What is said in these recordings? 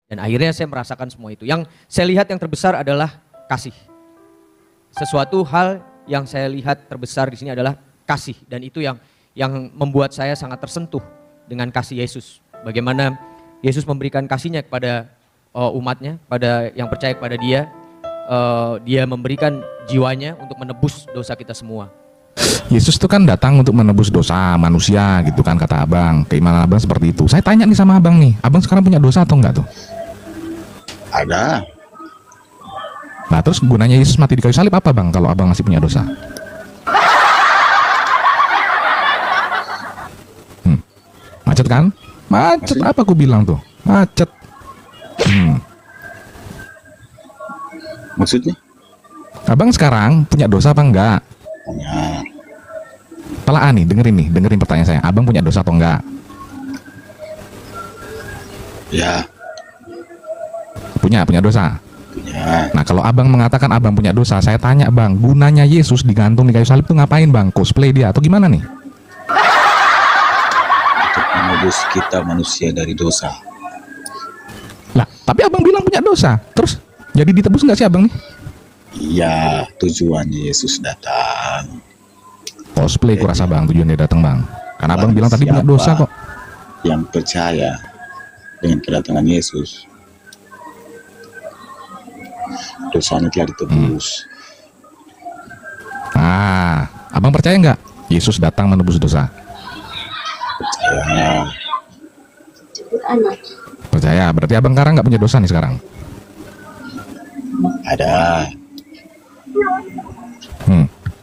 Dan akhirnya saya merasakan semua itu. Yang saya lihat yang terbesar adalah kasih. Sesuatu hal yang saya lihat terbesar di sini adalah kasih. Dan itu yang membuat saya sangat tersentuh dengan kasih Yesus. Bagaimana Yesus memberikan kasihnya kepada umatnya, pada yang percaya kepada dia. Dia memberikan jiwanya untuk menebus dosa kita semua. Yesus itu kan datang untuk menebus dosa manusia gitu kan, kata abang. Keimanan abang seperti itu. Saya tanya nih sama abang nih, abang sekarang punya dosa atau enggak tuh? Ada. Nah terus gunanya Yesus mati di kayu salib apa bang kalau abang masih punya dosa? Macet kan? Macet apa aku bilang tuh? Macet. Maksudnya? Abang sekarang punya dosa apa enggak? Punya. Telaan nih, dengerin pertanyaan saya. Abang punya dosa atau enggak? Ya. Punya dosa. Punya. Nah kalau abang mengatakan abang punya dosa, saya tanya bang, gunanya Yesus digantung di kayu salib itu ngapain bang? Cosplay dia atau gimana nih? Untuk menebus kita manusia dari dosa. Lah, tapi abang bilang punya dosa. Terus jadi ditebus nggak sih abang nih? Iya, tujuannya Yesus datang. Cosplay kurasa bang tujuannya datang bang. Karena abang bilang tadi punya dosa kok. Yang percaya dengan kedatangan Yesus, dosanya telah ditebus. Nah, abang percaya nggak Yesus datang menebus dosa? Percaya. Percaya. Berarti abang sekarang nggak punya dosa nih sekarang? Ada.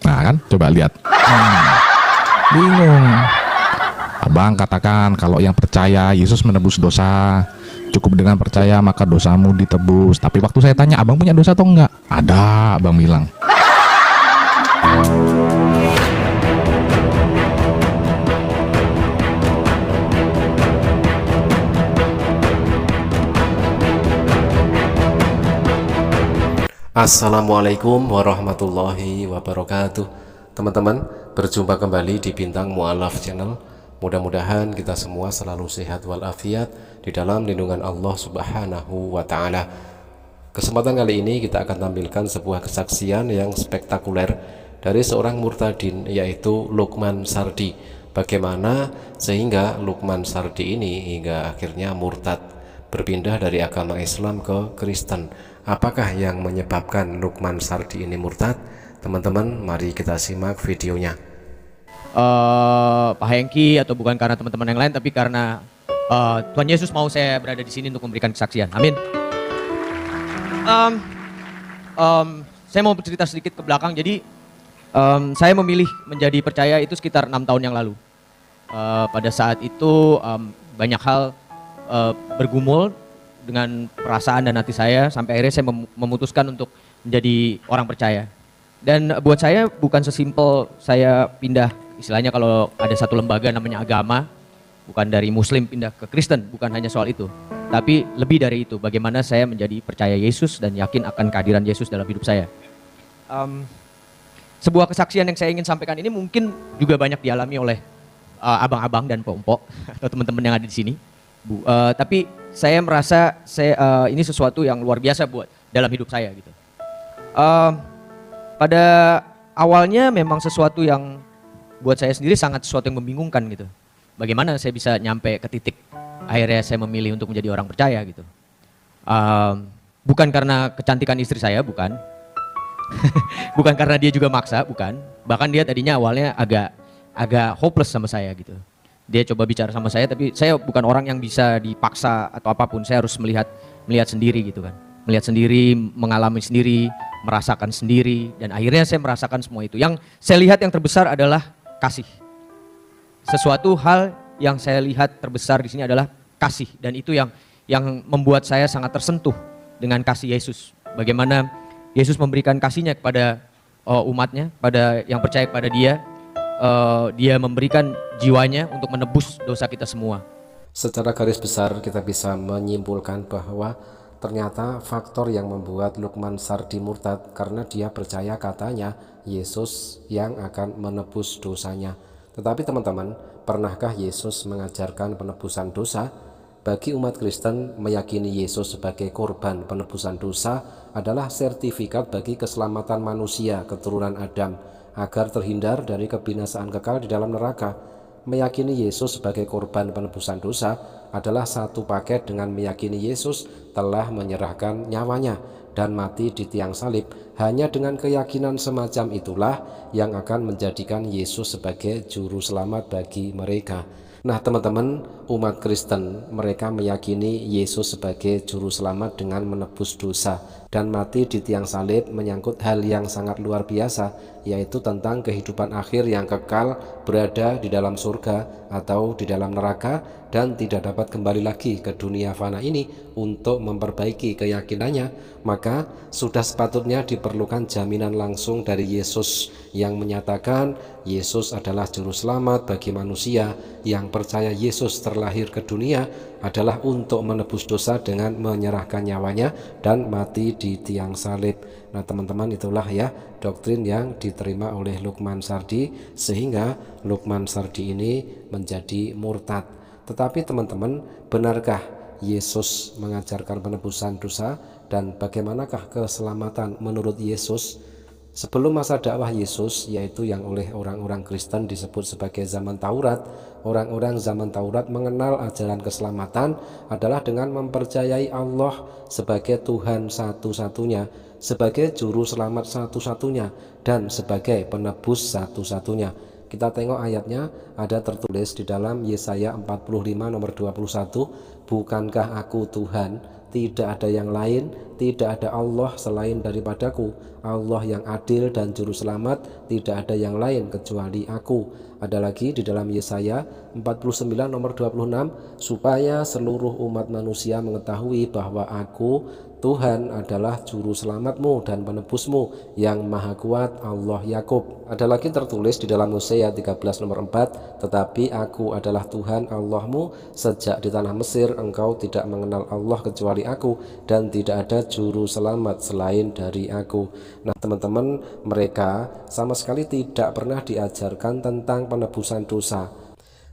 Nah kan, coba lihat. Bingung. Abang katakan kalau yang percaya Yesus menebus dosa, cukup dengan percaya maka dosamu ditebus. Tapi waktu saya tanya abang punya dosa atau enggak? Ada, abang bilang. Assalamualaikum warahmatullahi wabarakatuh. Teman-teman, berjumpa kembali di Bintang Mu'alaf Channel. Mudah-mudahan kita semua selalu sehat walafiat di dalam lindungan Allah Subhanahu wa Ta'ala. Kesempatan kali ini kita akan tampilkan sebuah kesaksian yang spektakuler dari seorang murtadin, yaitu Lukman Sardi. Bagaimana sehingga Lukman Sardi ini hingga akhirnya murtad, berpindah dari agama Islam ke Kristen. Apakah yang menyebabkan Lukman Sardi ini murtad? Teman-teman, mari kita simak videonya. Pak Hengki atau bukan karena teman-teman yang lain, tapi karena Tuhan Yesus mau saya berada di sini untuk memberikan kesaksian. Amin. Saya mau bercerita sedikit ke belakang. Jadi saya memilih menjadi percaya itu sekitar 6 tahun yang lalu. Pada saat itu banyak hal bergumul dengan perasaan dan hati saya, sampai akhirnya saya memutuskan untuk menjadi orang percaya. Dan buat saya bukan sesimpel saya pindah, istilahnya kalau ada satu lembaga namanya agama, bukan dari Muslim pindah ke Kristen, bukan hanya soal itu. Tapi lebih dari itu, bagaimana saya menjadi percaya Yesus dan yakin akan kehadiran Yesus dalam hidup saya. Sebuah kesaksian yang saya ingin sampaikan ini mungkin juga banyak dialami oleh abang-abang dan pok-pok atau teman-teman yang ada di sini. Tapi saya merasa ini sesuatu yang luar biasa buat dalam hidup saya gitu. Pada awalnya memang sesuatu yang buat saya sendiri sangat sesuatu yang membingungkan gitu. Bagaimana saya bisa nyampe ke titik akhirnya saya memilih untuk menjadi orang percaya gitu. Bukan karena kecantikan istri saya, bukan. Bukan karena dia juga maksa, bukan. Bahkan dia tadinya awalnya agak hopeless sama saya gitu. Dia coba bicara sama saya, tapi saya bukan orang yang bisa dipaksa atau apapun. Saya harus melihat sendiri gitu kan. Melihat sendiri, mengalami sendiri, merasakan sendiri, dan akhirnya saya merasakan semua itu. Yang saya lihat yang terbesar adalah kasih. Sesuatu hal yang saya lihat terbesar di sini adalah kasih, dan itu yang membuat saya sangat tersentuh dengan kasih Yesus. Bagaimana Yesus memberikan kasihnya kepada umatnya, pada yang percaya kepada dia. Dia memberikan jiwanya untuk menebus dosa kita semua. Secara garis besar kita bisa menyimpulkan bahwa ternyata faktor yang membuat Lukman Sardi murtad karena dia percaya katanya Yesus yang akan menebus dosanya. Tetapi teman-teman, pernahkah Yesus mengajarkan penebusan dosa? Bagi umat Kristen, meyakini Yesus sebagai korban penebusan dosa adalah sertifikat bagi keselamatan manusia keturunan Adam agar terhindar dari kebinasaan kekal di dalam neraka. Meyakini Yesus sebagai korban penebusan dosa adalah satu paket dengan meyakini Yesus telah menyerahkan nyawanya dan mati di tiang salib. Hanya dengan keyakinan semacam itulah yang akan menjadikan Yesus sebagai juru selamat bagi mereka. Nah teman-teman, umat Kristen mereka meyakini Yesus sebagai juru selamat dengan menebus dosa dan mati di tiang salib menyangkut hal yang sangat luar biasa, yaitu tentang kehidupan akhir yang kekal berada di dalam surga atau di dalam neraka dan tidak dapat kembali lagi ke dunia fana ini untuk memperbaiki keyakinannya. Maka sudah sepatutnya diperlukan jaminan langsung dari Yesus yang menyatakan Yesus adalah juru selamat bagi manusia yang percaya Yesus terlahir ke dunia adalah untuk menebus dosa dengan menyerahkan nyawanya dan mati di tiang salib. Nah teman-teman, itulah ya doktrin yang diterima oleh Lukman Sardi sehingga Lukman Sardi ini menjadi murtad. Tetapi teman-teman, benarkah Yesus mengajarkan penebusan dosa dan bagaimanakah keselamatan menurut Yesus? Sebelum masa dakwah Yesus, yaitu yang oleh orang-orang Kristen disebut sebagai zaman Taurat, orang-orang zaman Taurat mengenal ajaran keselamatan adalah dengan mempercayai Allah sebagai Tuhan satu-satunya, sebagai juru selamat satu-satunya, dan sebagai penebus satu-satunya. Kita tengok ayatnya, ada tertulis di dalam Yesaya 45 nomor 21, bukankah aku Tuhan? Tidak ada yang lain, tidak ada Allah selain daripadaku, Allah yang adil dan juru selamat, tidak ada yang lain kecuali aku. Ada lagi di dalam Yesaya 49 nomor 26, supaya seluruh umat manusia mengetahui bahwa aku Tuhan adalah juru selamatmu dan penebusmu yang maha kuat, Allah Yakub. Ada lagi tertulis di dalam Hosea 13 nomor 4, tetapi aku adalah Tuhan Allahmu, sejak di tanah Mesir engkau tidak mengenal Allah kecuali aku, dan tidak ada juru selamat selain dari aku. Nah teman-teman, mereka sama sekali tidak pernah diajarkan tentang penebusan dosa.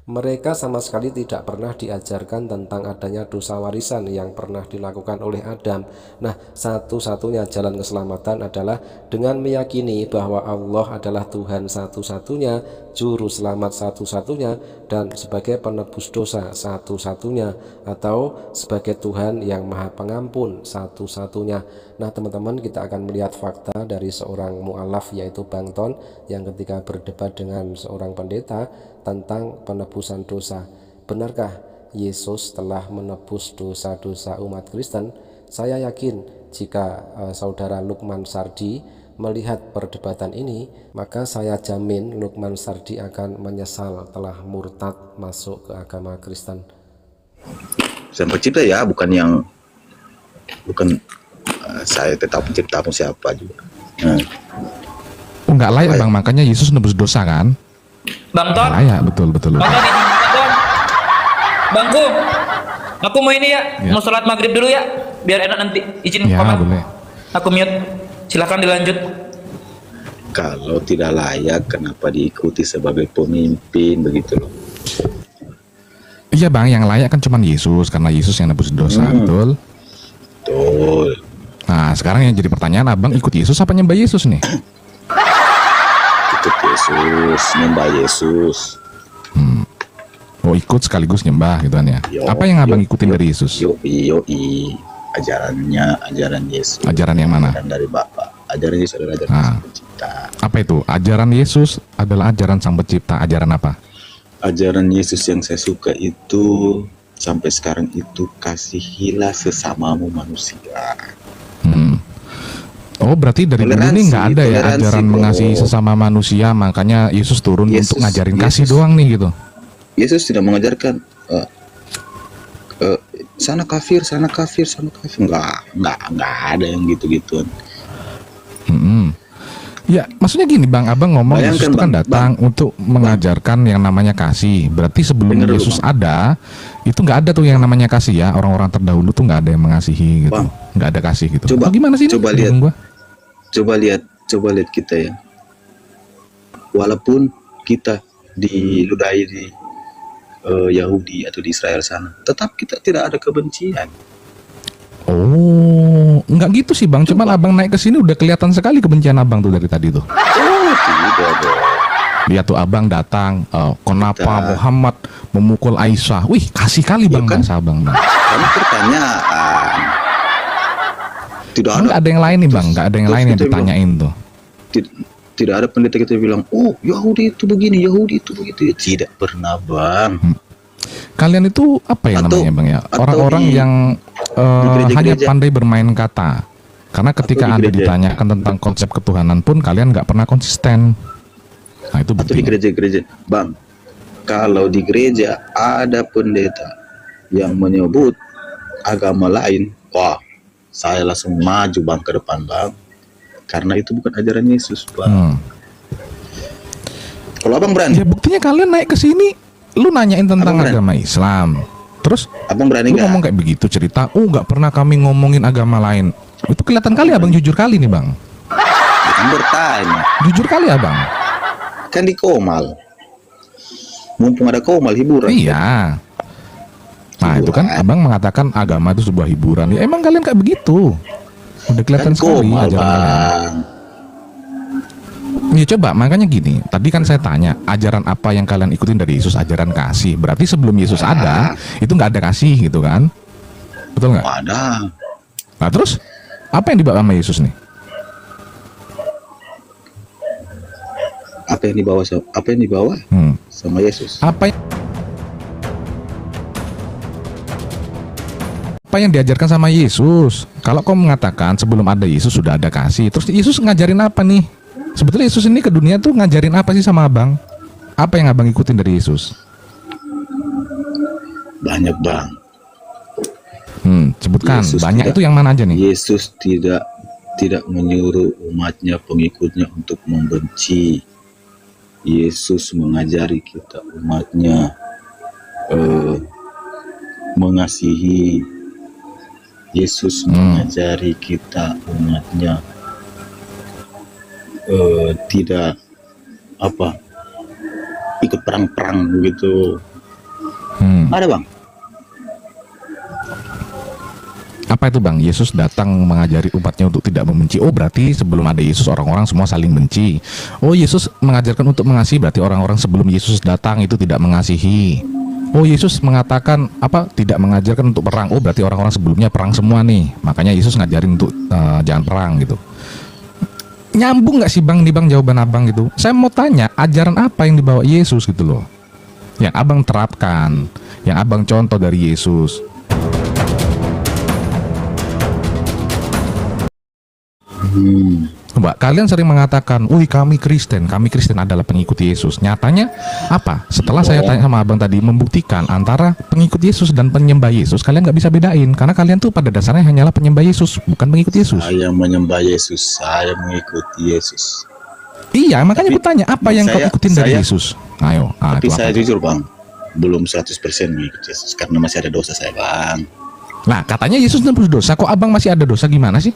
Mereka sama sekali tidak pernah diajarkan tentang adanya dosa warisan yang pernah dilakukan oleh Adam. Nah, satu-satunya jalan keselamatan adalah dengan meyakini bahwa Allah adalah Tuhan satu-satunya, juru selamat satu-satunya, dan sebagai penebus dosa satu-satunya, atau sebagai Tuhan yang maha pengampun satu-satunya. Nah teman-teman, kita akan melihat fakta dari seorang mu'alaf yaitu Bang Ton yang ketika berdebat dengan seorang pendeta tentang penebusan dosa. Benarkah Yesus telah menebus dosa-dosa umat Kristen? Saya yakin jika saudara Lukman Sardi melihat perdebatan ini, maka saya jamin Lukman Sardi akan menyesal telah murtad masuk ke agama Kristen. Sang pencipta ya, bukan saya tetap pencipta pun siapa juga. Oh, nggak layak bang, makanya Yesus nebus dosa kan? Bang Ton, Layak, betul. Bang Ton, Bangku, aku mau ini ya, mau sholat maghrib dulu ya, biar enak nanti. Izin Ya komen. boleh. Aku mute. Silakan dilanjut. Kalau tidak layak, kenapa diikuti sebagai pemimpin begitu loh? Iya bang, yang layak kan cuman Yesus karena Yesus yang nebus dosa, betul? Betul. Nah sekarang yang jadi pertanyaan, abang ikut Yesus apa nyembah Yesus nih? Ikut Yesus, nyembah Yesus. Oh ikut sekaligus nyembah gitu kan ya? Yo, Apa yang abang yo, ikutin yo, dari Yesus? Yoi, ajaran Yesus. Ajaran yang mana? Ajaran dari Bapa. Ajaran Yesus adalah ajaran Sang Pencipta. Apa itu? Ajaran Yesus adalah ajaran Sang Pencipta. Ajaran apa? Ajaran Yesus yang saya suka itu sampai sekarang itu kasihilah sesamamu manusia. Oh berarti dari dulu nih nggak ada ya Toleransi, ajaran bro. mengasihi sesama manusia, makanya Yesus turun Yesus- untuk ngajarin kasih Yesus- doang nih gitu. Yesus tidak mengajarkan sana kafir. Enggak ada yang gitu-gituan. Ya maksudnya gini bang, abang ngomong Bayangkan, Yesus itu kan Bang, datang untuk mengajarkan yang namanya kasih. Berarti sebelum Bener, Yesus Bang. ada, itu nggak ada tuh yang namanya kasih ya. Orang-orang terdahulu tuh nggak ada yang mengasihi gitu, Bang, nggak ada kasih gitu. coba- Atau gimana sih? coba ini? lihat. Bingung gua. Coba lihat kita ya. Walaupun kita diludahi di Yahudi atau di Israel sana, tetap kita tidak ada kebencian. Oh, nggak gitu sih bang. Cuman abang naik ke sini udah kelihatan sekali kebencian abang tuh dari tadi tuh. Oh, tidak dong. Lihat tuh abang datang, kenapa Kita- Muhammad memukul Aisyah? Wih, kasih kali bang Ya kan? bahasa abang bang. Karena pertanyaan. Tidak Nggak ada yang lain nih bang, nggak ada yang Terus lain yang kita bilang, ditanyain tuh. tidak ada pendeta kita bilang, oh Yahudi itu begini, Yahudi itu begitu. Ya, tidak pernah bang. Kalian itu apa ya Atau- namanya bang ya? atau Orang-orang di- yang hanya gereja-gereja. pandai bermain kata. Karena ketika di Anda gereja. ditanyakan tentang konsep ketuhanan pun kalian nggak pernah konsisten. Nah itu Atau di buktinya. gereja-gereja, bang. Kalau di gereja ada pendeta yang menyebut agama lain, wah, saya langsung maju bang ke depan bang. Karena itu bukan ajaran Yesus bang. Kalau abang berani, Ya buktinya kalian naik ke sini, lu nanyain tentang Abang berani? agama Islam. Terus abang berani lu nggak? ngomong kayak begitu cerita, oh nggak pernah kami ngomongin agama lain. Itu kelihatan kali abang jujur kali nih bang. Bukan bertanya. Jujur kali abang. Kan di Komal. Mumpung ada Komal hiburan. Iya. Nah itu kan Hiburan. abang mengatakan agama itu sebuah hiburan. Ya emang kalian kayak begitu. Udah kelihatan Kan sekali Komal ajaran kalian. bang. Ya coba makanya gini. Tadi kan saya tanya ajaran apa yang kalian ikutin dari Yesus, ajaran kasih. Berarti sebelum Yesus ada itu nggak ada kasih gitu kan? Betul nggak? Ada. Nah terus apa yang dibawa sama Yesus nih? Apa yang dibawa? Apa yang dibawa sama Yesus? Apa yang diajarkan sama Yesus? Kalau kau mengatakan sebelum ada Yesus sudah ada kasih, terus Yesus ngajarin apa nih? Sebetulnya Yesus ini ke dunia tuh ngajarin apa sih sama abang? Apa yang abang ikutin dari Yesus? Banyak bang. Sebutkan Yesus banyak tidak- itu yang mana aja nih? Yesus tidak menyuruh umatnya, pengikutnya untuk membenci. Yesus mengajari kita umatnya mengasihi. Yesus mengajari kita umatnya tidak ikut perang-perang begitu. Ada bang. Apa itu bang? Yesus datang mengajari umatnya untuk tidak membenci. Oh berarti sebelum ada Yesus orang-orang semua saling benci. Oh Yesus mengajarkan untuk mengasihi, berarti orang-orang sebelum Yesus datang itu tidak mengasihi. Oh Yesus mengatakan apa? Tidak mengajarkan untuk perang. Oh berarti orang-orang sebelumnya perang semua nih. Makanya Yesus ngajarin untuk jangan perang gitu. Nyambung nggak sih bang nih bang jawaban abang gitu? Saya mau tanya ajaran apa yang dibawa Yesus gitu loh? Yang abang terapkan, yang abang contoh dari Yesus. Mbak, kalian sering mengatakan, "Wih, kami Kristen adalah pengikut Yesus." Nyatanya apa? Setelah saya tanya sama abang tadi, membuktikan antara pengikut Yesus dan penyembah Yesus, kalian nggak bisa bedain karena kalian tuh pada dasarnya hanyalah penyembah Yesus, bukan pengikut Yesus. Saya menyembah Yesus, saya mengikuti Yesus. Iya, makanya aku tanya apa yang kau ikutin dari saya- Yesus? Ayo, Tapi itu saya apa? jujur bang, belum 100% mengikuti Yesus karena masih ada dosa saya bang. Nah, katanya Yesus nebus dosa, kok abang masih ada dosa gimana sih?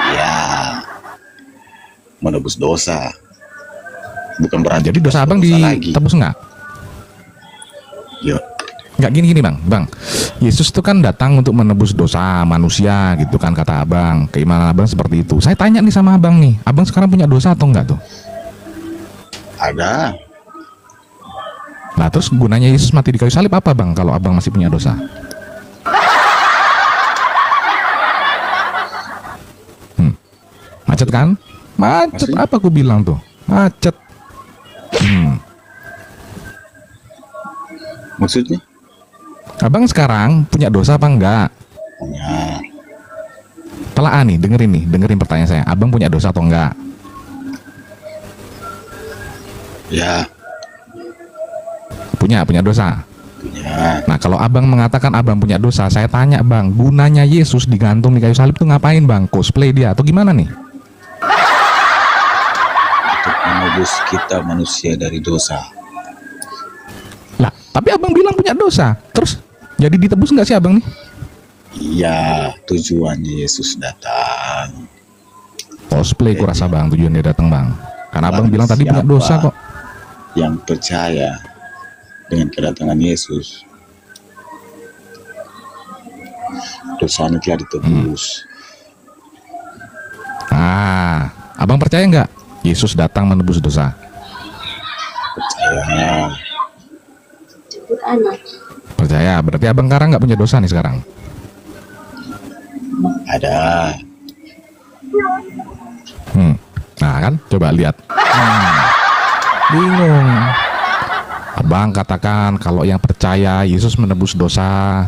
Ya, menebus dosa. Bukan berarti Jadi dosa abang lagi. ditebus nggak? Ya, Nggak gini bang, Yesus itu kan datang untuk menebus dosa manusia gitu kan kata abang. Keimanan abang seperti itu. Saya tanya nih sama abang nih, abang sekarang punya dosa atau enggak tuh? ada. Nah terus gunanya Yesus mati di kayu salib apa bang kalau abang masih punya dosa? Macet kan? Macet Maksudnya? apa aku bilang tuh? Macet. Maksudnya? Abang sekarang punya dosa apa enggak? Punya. Telah nih, dengerin pertanyaan saya. Abang punya dosa atau enggak? Ya, Punya dosa. punya. Nah kalau abang mengatakan abang punya dosa, saya tanya bang, gunanya Yesus digantung di kayu salib tuh ngapain bang? Cosplay dia atau gimana nih? Untuk menebus kita manusia dari dosa. Lah, tapi abang bilang punya dosa, terus jadi ditebus nggak sih abang nih? Iya, tujuannya Yesus datang. Cosplay ku rasa bang tujuan dia datang bang. Karena abang bilang tadi punya Siapa? dosa kok. yang percaya dengan kedatangan Yesus, dosanya telah ditebus. Abang percaya nggak Yesus datang menebus dosa? Percaya. Percaya. Berarti abang sekarang nggak punya dosa nih sekarang? Ada. Nah kan, coba lihat. Bingung. Abang katakan kalau yang percaya Yesus menebus dosa,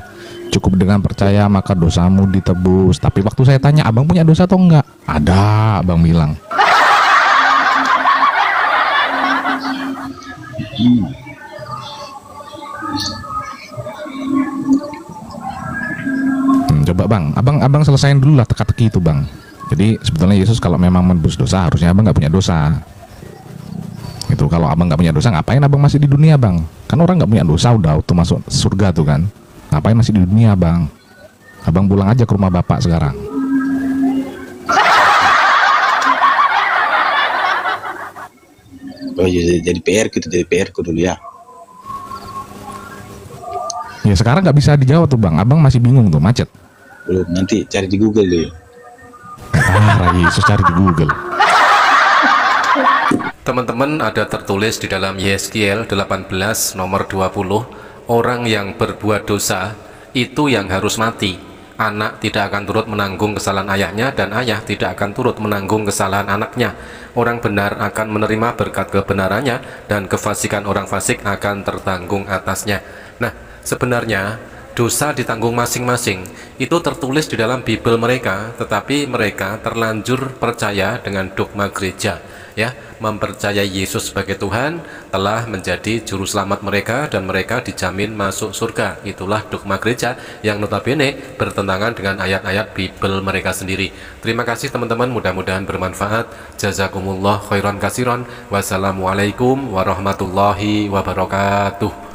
cukup dengan percaya maka dosamu ditebus. Tapi waktu saya tanya, abang punya dosa atau enggak? Ada, abang bilang. Coba bang, abang selesain dulu lah teka-teki itu bang. Jadi sebetulnya Yesus kalau memang menebus dosa, harusnya abang nggak punya dosa. Itu kalau abang nggak punya dosa, ngapain abang masih di dunia bang? Kan orang nggak punya dosa udah auto masuk surga tuh kan. Ngapain masih di dunia bang? Abang pulang aja ke rumah bapak sekarang. Oh iya, jadi PR ku dulu ya. Ya sekarang nggak bisa dijawab tuh bang. Abang masih bingung tuh, macet. Belum, nanti cari di Google deh. Yesus cari di Google. Teman-teman, ada tertulis di dalam Yeskiel 18 nomor 20, orang yang berbuat dosa itu yang harus mati. Anak tidak akan turut menanggung kesalahan ayahnya, dan ayah tidak akan turut menanggung kesalahan anaknya. Orang benar akan menerima berkat kebenarannya, dan kefasikan orang fasik akan tertanggung atasnya. Nah, sebenarnya dosa ditanggung masing-masing itu tertulis di dalam Bible mereka, tetapi mereka terlanjur percaya dengan dogma gereja, ya, mempercayai Yesus sebagai Tuhan telah menjadi juru selamat mereka dan mereka dijamin masuk surga. Itulah dogma gereja yang notabene bertentangan dengan ayat-ayat Bible mereka sendiri. Terima kasih teman-teman, mudah-mudahan bermanfaat. Jazakumullah khairan kasiron. Wassalamualaikum warahmatullahi wabarakatuh.